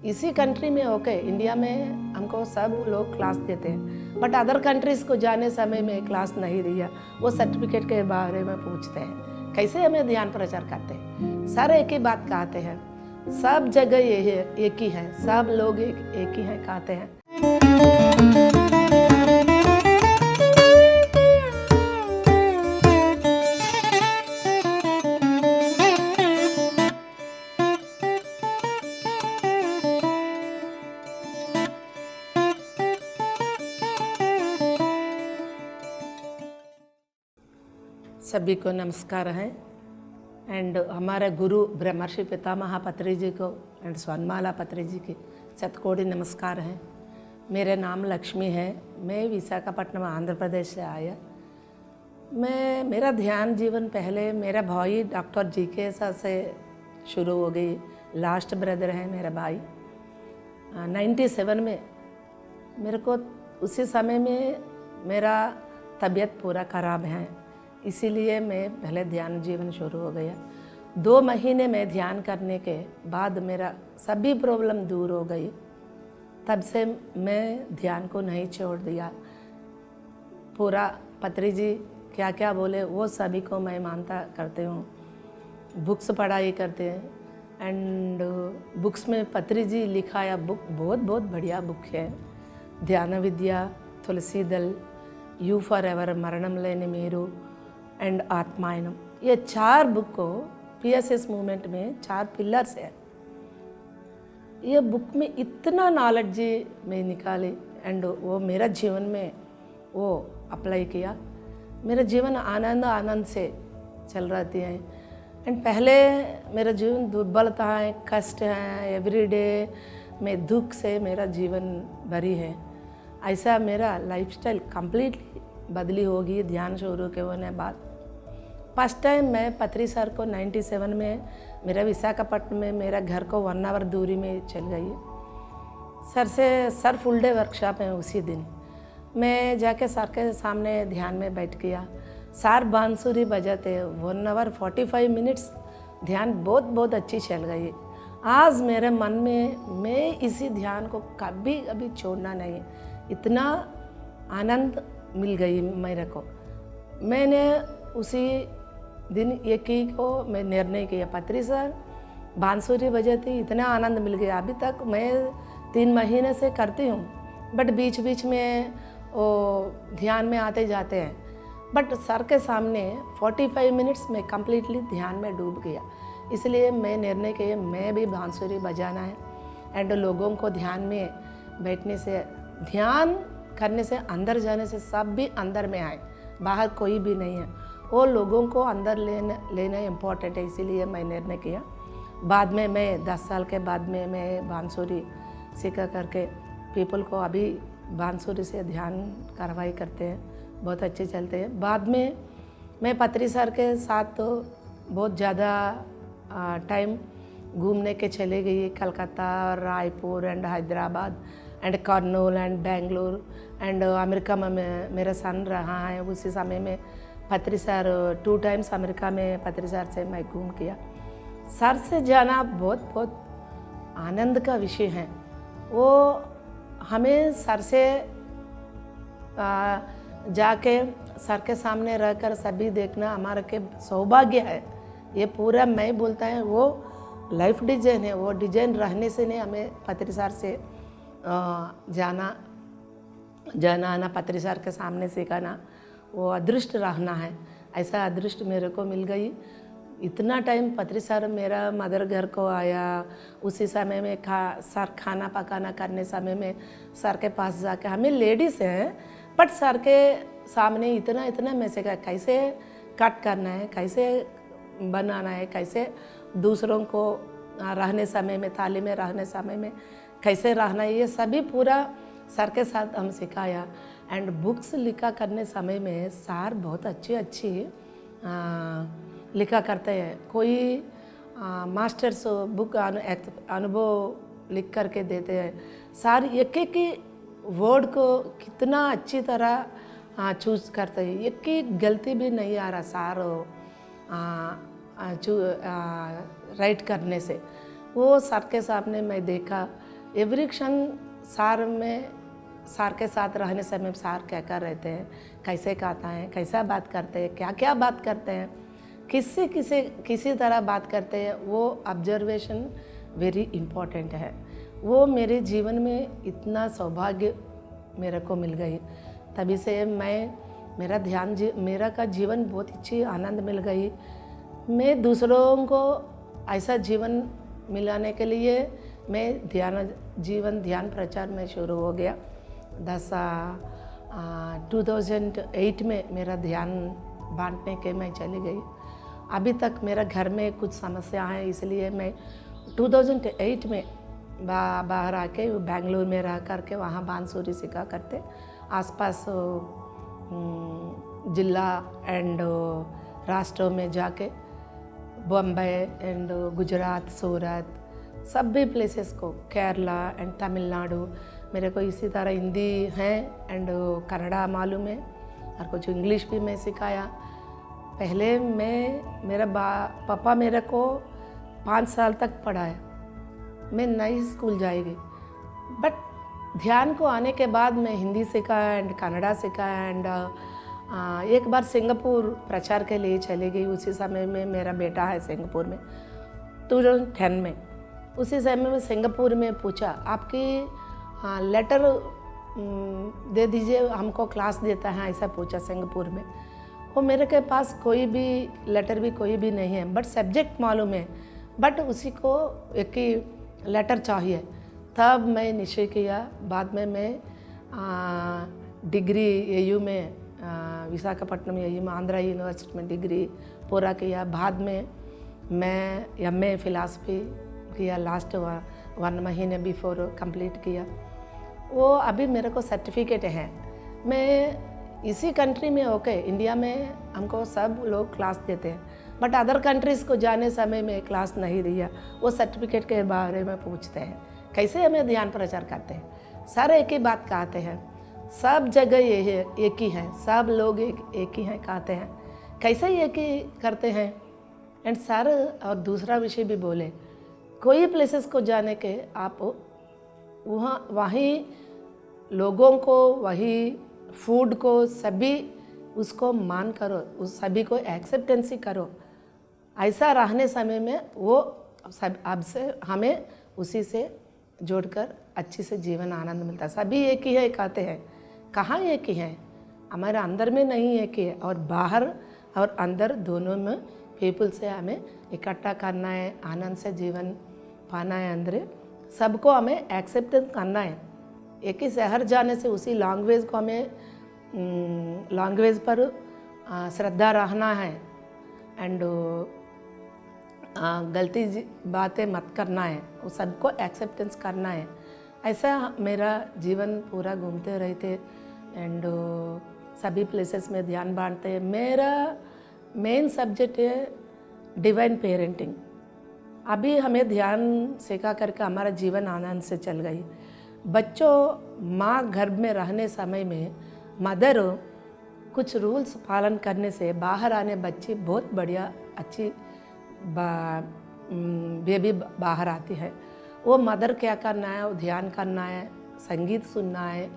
इसी कंट्री में okay, India में हमको सब लोग क्लास देते हैं, बट अदर कंट्रीज़ को जाने समय में क्लास नहीं दिया, वो सर्टिफिकेट के बारे में पूछते हैं, कैसे हमें ध्यान प्रचार करते हैं। सर एक ही बात कहते हैं, सब जगह ये एक ही है, सब लोग एक ही हैं कहते हैं। सभी को नमस्कार है एंड हमारे गुरु ब्रह्मर्षि पितामह पत्री जी को एंड स्वर्णमाला पत्री जी की शतकोटि नमस्कार है। मेरा नाम लक्ष्मी है, मैं विशाखापट्टनम आंध्र प्रदेश से आया। मेरा ध्यान जीवन पहले मेरा भाई डॉक्टर जी.के. सर से शुरू हो गई। लास्ट ब्रदर है मेरा भाई। 97 में मेरे को उसी समय में मेरा तबीयत पूरा ख़राब है, इसीलिए मैं पहले ध्यान जीवन शुरू हो गया। 2 महीने में ध्यान करने के बाद मेरा सभी प्रॉब्लम दूर हो गई। तब से मैं ध्यान को नहीं छोड़ दिया। पूरा पत्री जी क्या क्या बोले वो सभी को मैं मानता करते हूँ। बुक्स पढ़ाई करते हैं एंड बुक्स में पत्री जी लिखाया बुक बहुत बढ़िया बुक है। ध्यान विद्या, तुलसी दल, यू फॉर एवर, मरणम लेने मीरू एंड आत्मायनम, ये 4 बुक को PSS मूवमेंट में 4 पिलर्स है। ये बुक में इतना नॉलेज मैं निकाली एंड वो मेरा जीवन में वो अप्लाई किया। मेरा जीवन आनंद से चल रहती है एंड पहले मेरा जीवन दुर्बलता है, कष्ट है, एवरीडे में दुख से मेरा जीवन भरी है। ऐसा मेरा लाइफस्टाइल कंप्लीटली बदली होगी ध्यान शुरू के होने बाद। फर्स्ट टाइम मैं पत्री सर को 97 में मेरा विशाखापट्टनम में मेरा घर को 1 आवर दूरी में चल गई। सर फुल डे वर्कशॉप है। उसी दिन मैं जाके सर के सामने ध्यान में बैठ गया। सर बांसुरी बजाते 1 आवर 45 मिनट्स ध्यान बहुत अच्छी चल गई। आज मेरे मन में मैं इसी ध्यान को कभी छोड़ना नहीं, इतना आनंद मिल गई मेरे को। मैंने उसी दिन एक ही को मैं निर्णय किया, पत्री सर बांसुरी बजाती इतना आनंद मिल गया। अभी तक मैं 3 महीने से करती हूँ, बट बीच में वो ध्यान में आते जाते हैं, बट सर के सामने 45 मिनट्स में कम्प्लीटली ध्यान में डूब गया। इसलिए मैं निर्णय किया मैं भी बांसुरी बजाना है एंड लोगों को ध्यान में बैठने से, ध्यान करने से, अंदर जाने से सब भी अंदर में आए, बाहर कोई भी नहीं है। वो लोगों को अंदर लेना इम्पोर्टेंट है, इसीलिए मैं निर्णय किया। बाद में मैं 10 साल के बाद में मैं बांसुरी सीखा करके पीपल को अभी बांसुरी से ध्यान कार्रवाई करते हैं, बहुत अच्छे चलते हैं। बाद में मैं पत्री सर के साथ तो बहुत ज़्यादा टाइम घूमने के चले गई, Calcutta, Raipur and Hyderabad and Kurnool and Bengaluru and America में मेरा सन रहा है। उसी समय में पत्री सर 2 टाइम्स अमेरिका में पत्री सर से मैं घूम किया। सर से जाना बहुत आनंद का विषय है। वो हमें सर से जाके सर के सामने रहकर सभी देखना हमारे के सौभाग्य है। ये पूरा मैं बोलता है वो लाइफ डिजाइन है। वो डिजाइन रहने से नहीं हमें पत्री सर से जाना आना, पत्री सर के सामने सिखाना, वो अदृष्ट रहना है। ऐसा अदृष्ट मेरे को मिल गई। इतना टाइम पत्री सर मेरा मदर घर को आया, उसी समय में सर खाना पकाना करने समय में सर के पास जाके, हमें लेडीज़ हैं बट सर के सामने इतना में से कैसे कट करना है, कैसे बनाना है, कैसे दूसरों को रहने समय में, थाली में रहने समय में कैसे रहना है, ये सभी पूरा सर के साथ हम सिखाया। एंड बुक्स लिखा करने समय में सर बहुत अच्छी लिखा करते हैं। कोई मास्टर्स बुक अनुभव लिख करके देते हैं। सर एक वर्ड को कितना अच्छी तरह चूज करते हैं, एक गलती भी नहीं आ रहा सर राइट करने से। वो सर के सामने मैं देखा एवरी क्षण सर के साथ रहने समय सर क्या कर रहते हैं, कैसे कहता है, कैसा बात करते हैं, क्या क्या बात करते हैं, किसी तरह बात करते हैं, वो ऑब्जर्वेशन वेरी इम्पोर्टेंट है। वो मेरे जीवन में इतना सौभाग्य मेरे को मिल गई, तभी से मेरा का जीवन बहुत अच्छी आनंद मिल गई। मैं दूसरों को ऐसा जीवन मिलाने के लिए मैं ध्यान प्रचार में शुरू हो गया। 2008 में मेरा ध्यान बांटने के मैं चली गई। अभी तक मेरा घर में कुछ समस्या है, इसलिए मैं 2008 में बाहर आके बेंगलुरु में रह करके वहाँ बांसुरी सीखा करते। आसपास जिला एंड राष्ट्रों में जाके बम्बई एंड गुजरात, सूरत सभी प्लेसेस को, केरला एंड तमिलनाडु, मेरे को इसी तरह हिंदी है एंड कन्नड़ा मालूम है और कुछ इंग्लिश भी मैं सिखाया। पहले मेरा पापा मेरे को 5 साल तक पढ़ाया, मैं नई स्कूल जाएगी, बट ध्यान को आने के बाद मैं हिंदी सीखा एंड कन्नड़ा सीखा एंड एक बार सिंगापुर प्रचार के लिए चली गई। उसी समय में मेरा बेटा है सिंगापुर में 2010 में। उसी समय में सिंगापुर में पूछा आपकी लेटर दे दीजिए, हमको क्लास देता है, ऐसा पूछा सिंगापुर में। वो मेरे के पास कोई भी लेटर भी कोई भी नहीं है, बट सब्जेक्ट मालूम है, बट उसी को एक ही लेटर चाहिए। तब मैं निश्चय किया। बाद में मैं डिग्री एयू में विशाखापट्टनम एयू में आंध्रा यूनिवर्सिटी में डिग्री पूरा किया। बाद में मैं MA फिलासफी किया, लास्ट 1 महीने बिफोर कंप्लीट किया। वो अभी मेरे को सर्टिफिकेट है। मैं इसी कंट्री में होके इंडिया में हमको सब लोग क्लास देते हैं, बट अदर कंट्रीज़ को जाने समय में क्लास नहीं दिया। वो सर्टिफिकेट के बारे में पूछते हैं, कैसे हमें ध्यान प्रचार करते हैं। सर एक ही बात कहते हैं, सब जगह ये है, एक ही है, सब लोग एक ही हैं कहते हैं, कैसे एक ही करते हैं। एंड सर और दूसरा विषय भी बोले, कोई प्लेसेस को जाने के आप वहीं लोगों को, वही फूड को, सभी उसको मान करो, उस सभी को एक्सेप्टेंसी करो। ऐसा रहने समय में वो सब अब से हमें उसी से जोड़कर अच्छी से जीवन आनंद मिलता है। सभी एक ही है कहते हैं, कहाँ एक ही है, हमारे अंदर में नहीं एक ही है, और बाहर और अंदर दोनों में पीपल से हमें इकट्ठा करना है, आनंद से जीवन पाना है। अंदर सबको हमें एक्सेप्टेंस करना है। एक ही शहर जाने से उसी लैंग्वेज को हमें लैंग्वेज पर श्रद्धा रहना है एंड गलती बातें मत करना है, वो सबको एक्सेप्टेंस करना है। ऐसा मेरा जीवन पूरा घूमते रहते एंड सभी प्लेसेस में ध्यान बांटते। मेरा मेन सब्जेक्ट है डिवाइन पेरेंटिंग। अभी हमें ध्यान सीखा करके हमारा जीवन आनंद से चल गई। बच्चों माँ गर्भ में रहने समय में मदर कुछ रूल्स पालन करने से बाहर आने बच्ची बहुत बढ़िया अच्छी बेबी बाहर आती है। वो मदर क्या करना है, वो ध्यान करना है, संगीत सुनना है,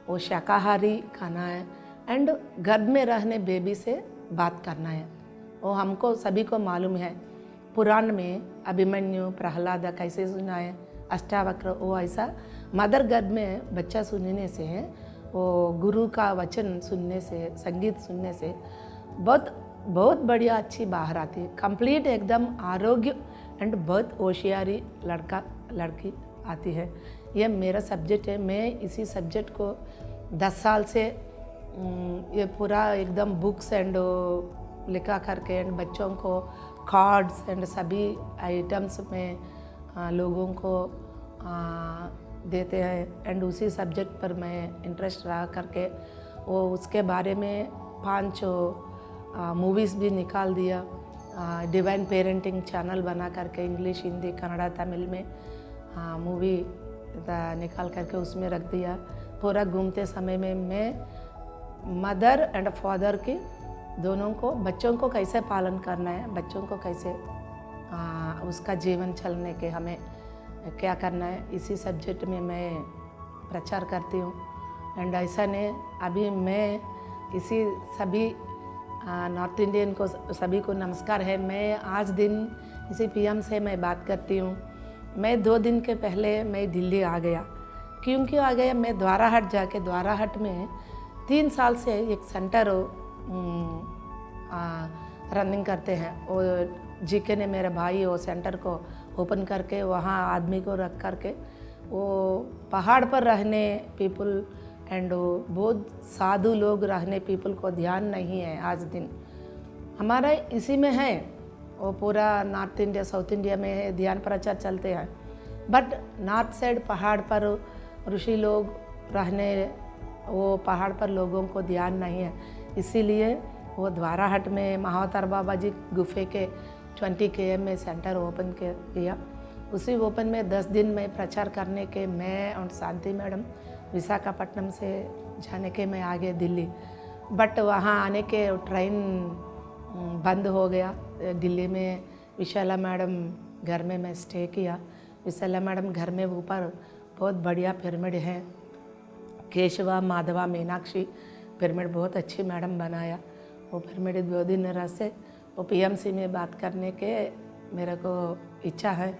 वो शाकाहारी खाना है एंड गर्भ में रहने बेबी से बात करना है। वो हमको सभी को मालूम है, पुराण में अभिमन्यु प्रहलाद कैसे सुना है, अष्टावक्र, वो ऐसा मदर गर्भ में बच्चा सुनने से, वो गुरु का वचन सुनने से, संगीत सुनने से बहुत बढ़िया अच्छी बाहर आती है। कंप्लीट एकदम आरोग्य एंड बहुत होशियारी लड़का लड़की आती है। ये मेरा सब्जेक्ट है। मैं इसी सब्जेक्ट को 10 साल से ये पूरा एकदम बुक्स एंड लिखा करके एंड बच्चों को कार्ड्स एंड सभी आइटम्स में लोगों को देते हैं एंड उसी सब्जेक्ट पर मैं इंटरेस्ट रहा करके वो उसके बारे में 5 मूवीज़ भी निकाल दिया। डिवाइन पेरेंटिंग चैनल बना करके इंग्लिश, हिंदी, कन्नड़ा, तमिल में मूवी निकाल करके उसमें रख दिया। पूरा घूमते समय में मैं मदर एंड फादर की दोनों को, बच्चों को कैसे पालन करना है, बच्चों को कैसे उसका जीवन चलने के हमें क्या करना है, इसी सब्जेक्ट में मैं प्रचार करती हूँ। एंड ऐसा ने अभी मैं इसी सभी नॉर्थ इंडियन को सभी को नमस्कार है। मैं आज दिन इसी पीएम से मैं बात करती हूँ। मैं 2 दिन के पहले मैं दिल्ली आ गया। क्योंकि आ गया, मैं द्वाराहट जाके द्वाराहट में 3 साल से एक सेंटर रनिंग करते हैं। वो जीके ने मेरे भाई वो सेंटर को ओपन करके वहाँ आदमी को रख करके वो पहाड़ पर रहने पीपल एंड बहुत साधु लोग रहने पीपल को ध्यान नहीं है आज दिन। हमारा इसी में है, वो पूरा नॉर्थ इंडिया साउथ इंडिया में है, ध्यान प्रचार चलते हैं। बट नॉर्थ साइड पहाड़ पर ऋषि लोग रहने, वो पहाड़ पर लोगों को ध्यान नहीं है। इसीलिए वो द्वाराहट में महावतार बाबा जी गुफे के 20 km में सेंटर ओपन किया। उसी ओपन में 10 दिन में प्रचार करने के मैं और शांति मैडम विशाखापट्टनम से जाने के मैं आ गए दिल्ली। बट वहाँ आने के ट्रेन बंद हो गया। दिल्ली में विशाला मैडम घर में मैं स्टे किया। विशाला मैडम घर में ऊपर बहुत बढ़िया पिरामिड है, केशवा माधवा मीनाक्षी पिरामिड बहुत अच्छी मैडम बनाया। वो पिरामिड 2 दिन रह से वो पीएमसी में बात करने के मेरे को इच्छा है।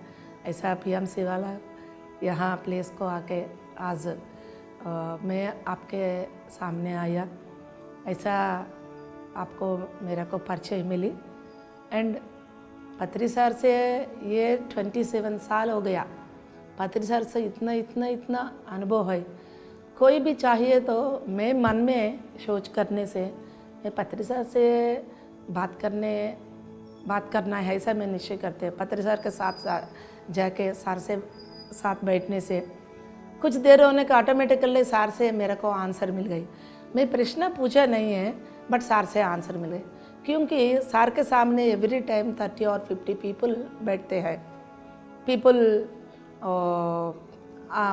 ऐसा पीएमसी वाला यहाँ प्लेस को आके आज मैं आपके सामने आया। ऐसा आपको मेरे को परिचय मिली। एंड पत्री सर से ये 27 साल हो गया। पत्री सर से इतना अनुभव है। कोई भी चाहिए तो मैं मन में सोच करने से मैं पत्री सर से बात करना है, ऐसा मैं निश्चय करते हैं। पत्री सर के साथ जाके सर से साथ बैठने से कुछ देर होने का ऑटोमेटिकली सर से मेरे को आंसर मिल गई। मैं प्रश्न पूछा नहीं है बट सर से आंसर मिल गई। क्योंकि सर के सामने एवरी टाइम 30 और 50 पीपल बैठते हैं। पीपल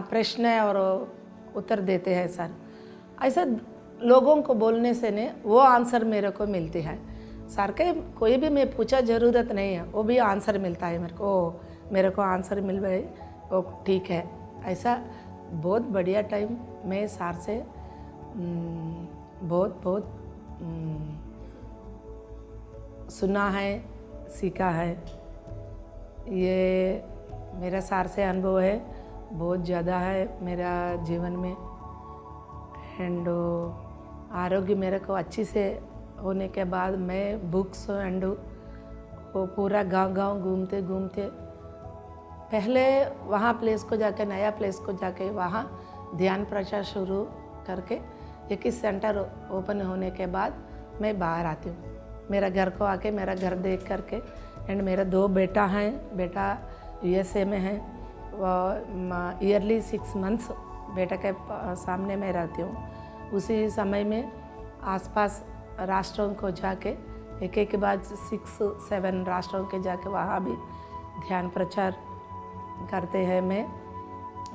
प्रश्न और उत्तर देते हैं सर। ऐसा लोगों को बोलने से ने वो आंसर मेरे को मिलती है। सर के कोई भी मैं पूछा ज़रूरत नहीं है, वो भी आंसर मिलता है मेरे को आंसर मिल गई, वो ठीक है। ऐसा बहुत बढ़िया टाइम मैं सर से बहुत सुना है, सीखा है। ये मेरा सर से अनुभव है बहुत ज़्यादा है मेरा जीवन में। एंड आरोग्य मेरे को अच्छी से होने के बाद मैं बुक्स एंड वो पूरा गांव घूमते पहले वहाँ प्लेस को जाके नया प्लेस को जाके वहाँ ध्यान प्रचार शुरू करके 21 सेंटर ओपन होने के बाद मैं बाहर आती हूँ। मेरा घर को आके मेरा घर देख करके एंड मेरा 2 बेटा हैं। बेटा USA में है, ईयरली 6 मंथ्स बेटा के सामने मैं रहती हूँ। उसी समय में आसपास राष्ट्रों को जाके एक के बाद 6-7 राष्ट्रों के जाके वहाँ भी ध्यान प्रचार करते हैं। मैं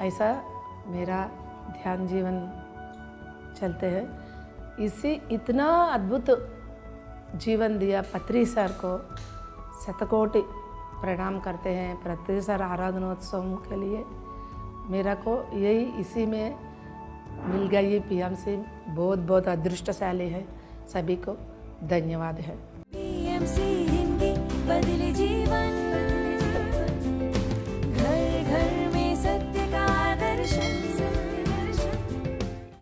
ऐसा मेरा ध्यान जीवन चलते हैं। इसी इतना अद्भुत जीवन दिया पत्री सर को शतकोटि प्रणाम करते हैं। पत्री सर आराधनोत्सव के लिए मेरा को यही इसी में मिल गई। ये पीएमसी बहुत अदृष्टशाली है। सभी को धन्यवाद है। पीएमसी हिंदी बदले जीवन।